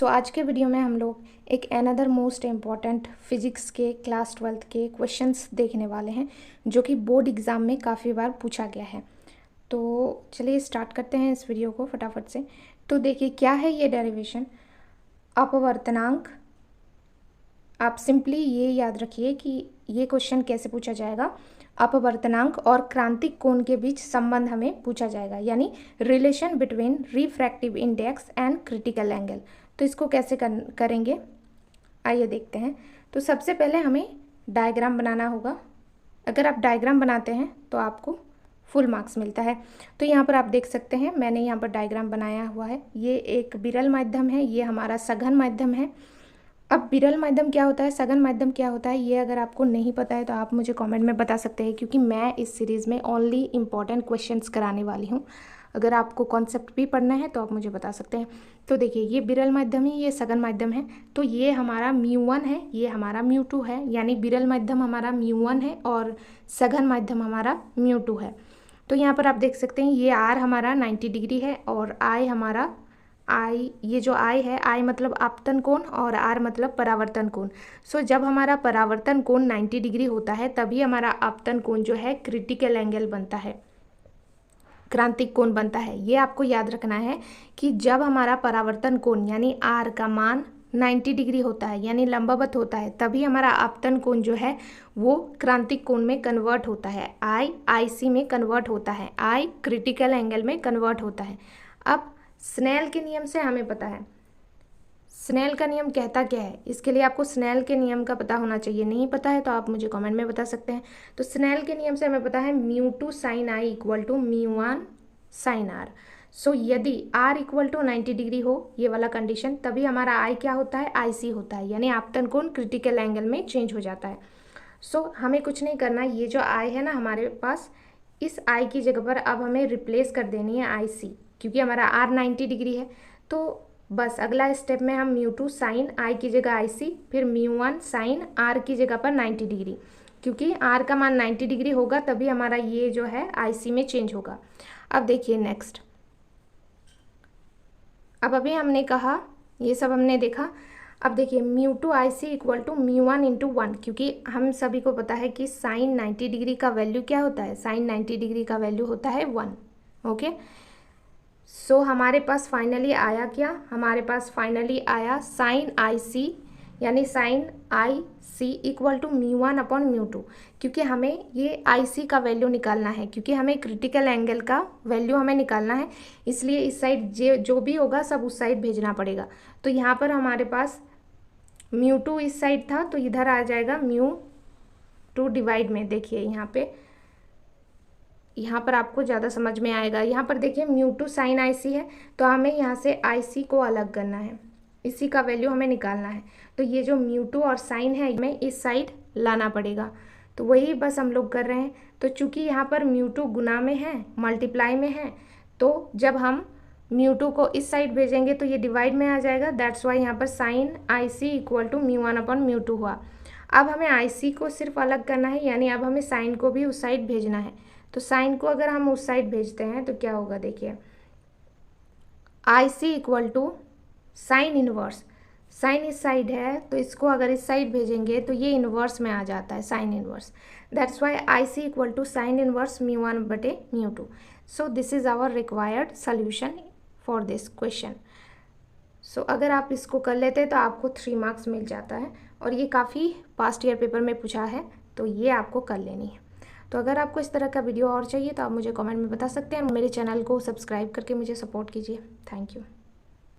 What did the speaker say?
आज के वीडियो में हम लोग एक अनदर मोस्ट इम्पॉर्टेंट फिजिक्स के क्लास 12th के क्वेश्चंस देखने वाले हैं जो कि बोर्ड एग्ज़ाम में काफ़ी बार पूछा गया है। तो चलिए स्टार्ट करते हैं इस वीडियो को फटाफट से। तो देखिए क्या है ये डेरिवेशन, अपवर्तनांक। आप सिंपली ये याद रखिए कि ये क्वेश्चन कैसे पूछा जाएगा। अपवर्तनांक और क्रांतिक कोण के बीच संबंध हमें पूछा जाएगा, यानी relation between refractive index and critical angle. तो इसको कैसे करेंगे आइए देखते हैं। तो सबसे पहले हमें डायग्राम बनाना होगा। अगर आप डायग्राम बनाते हैं तो आपको फुल मार्क्स मिलता है। तो यहाँ पर आप देख सकते हैं मैंने यहाँ पर डायग्राम बनाया हुआ है। ये एक विरल माध्यम है, ये हमारा सघन माध्यम है। अब विरल माध्यम क्या होता है, सघन माध्यम क्या होता है, ये अगर आपको नहीं पता है तो आप मुझे कमेंट में बता सकते हैं, क्योंकि मैं इस सीरीज़ में ओनली इम्पॉर्टेंट क्वेश्चंस कराने वाली हूँ। अगर आपको कॉन्सेप्ट भी पढ़ना है तो आप मुझे बता सकते हैं। तो देखिए ये विरल माध्यम है, ये सघन माध्यम है। तो ये हमारा μ1 है, ये हमारा μ2 है, यानी विरल माध्यम हमारा μ1 है और सघन माध्यम हमारा μ2 है। तो यहाँ पर आप देख सकते हैं ये R हमारा 90 डिग्री है और I हमारा ये जो I है, I मतलब आपतन कोण और R मतलब परावर्तन कोण। जब हमारा परावर्तन कोण 90 डिग्री होता है तभी हमारा आपतन कोण जो है क्रिटिकल एंगल बनता है, क्रांतिक कोण बनता है। ये आपको याद रखना है कि जब हमारा परावर्तन कोण यानी R का मान 90 डिग्री होता है यानी लंबवत होता है, तभी हमारा आपतन कोण जो है वो क्रांतिक कोण में कन्वर्ट होता है, I IC में कन्वर्ट होता है, I क्रिटिकल एंगल में कन्वर्ट होता है। अब स्नेल के नियम से हमें पता है, स्नेल का नियम कहता क्या है, इसके लिए आपको स्नेल के नियम का पता होना चाहिए। नहीं पता है तो आप मुझे कमेंट में बता सकते हैं। तो स्नेल के नियम से हमें पता है μ2 sin I equal to μ1 sin R। यदि R इक्वल टू 90 डिग्री हो, ये वाला कंडीशन, तभी हमारा I क्या होता है, IC होता है, यानी आपतन कोण क्रिटिकल एंगल में चेंज हो जाता है। हमें कुछ नहीं करना, ये जो I है ना हमारे पास, इस I की जगह पर अब हमें रिप्लेस कर देनी है IC, क्योंकि हमारा R 90 डिग्री है। तो बस अगला स्टेप में हम μ2 साइन I की जगह IC, फिर μ1 साइन R की जगह पर 90 डिग्री, क्योंकि R का मान 90 डिग्री होगा तभी हमारा ये जो है IC में चेंज होगा। अब देखिए नेक्स्ट, अब अभी हमने कहा ये सब हमने देखा। अब देखिए μ2 IC इक्वल टू μ1 इंटू 1, क्योंकि हम सभी को पता है कि साइन 90 डिग्री का वैल्यू क्या होता है, साइन 90 डिग्री का वैल्यू होता है 1। ओके, हमारे पास फाइनली आया क्या, हमारे पास फाइनली आया साइन IC यानी sine IC equal to μ1 upon μ2, क्योंकि हमें ये IC का वैल्यू निकालना है, क्योंकि हमें क्रिटिकल एंगल का वैल्यू हमें निकालना है, इसलिए इस साइड जो भी होगा सब उस साइड भेजना पड़ेगा। तो यहाँ पर हमारे पास μ2 इस साइड था तो इधर आ जाएगा μ2 डिवाइड में। देखिए यहाँ पर आपको ज़्यादा समझ में आएगा। यहाँ पर देखिए μ2 साइन IC है तो हमें यहाँ से IC को अलग करना है, इसी का वैल्यू हमें निकालना है। तो ये जो μ2 और साइन है हमें इस साइड लाना पड़ेगा, तो वही बस हम लोग कर रहे हैं। तो चूँकि यहाँ पर μ2 गुना में है, मल्टीप्लाई में है, तो जब हम μ2 को इस साइड भेजेंगे तो ये डिवाइड में आ जाएगा। दैट्स वाई यहाँ पर sine IC equal to μ1 upon μ2 हुआ। अब हमें IC को सिर्फ अलग करना है, यानी अब हमें साइन को भी उस साइड भेजना है। तो साइन को अगर हम उस साइड भेजते हैं तो क्या होगा, देखिए IC equal to sine inverse, sine इस साइड है तो इसको अगर इस साइड भेजेंगे तो ये इनवर्स में आ जाता है, sine inverse. That's why IC equal to sine inverse μ1 बटे μ2। This is our required solution for this question. अगर आप इसको कर लेते हैं तो आपको 3 मार्क्स मिल जाता है, और ये काफ़ी पास्ट ईयर पेपर में पूछा है, तो ये आपको कर लेनी है। तो अगर आपको इस तरह का वीडियो और चाहिए तो आप मुझे कमेंट में बता सकते हैं, और मेरे चैनल को सब्सक्राइब करके मुझे सपोर्ट कीजिए। Thank you.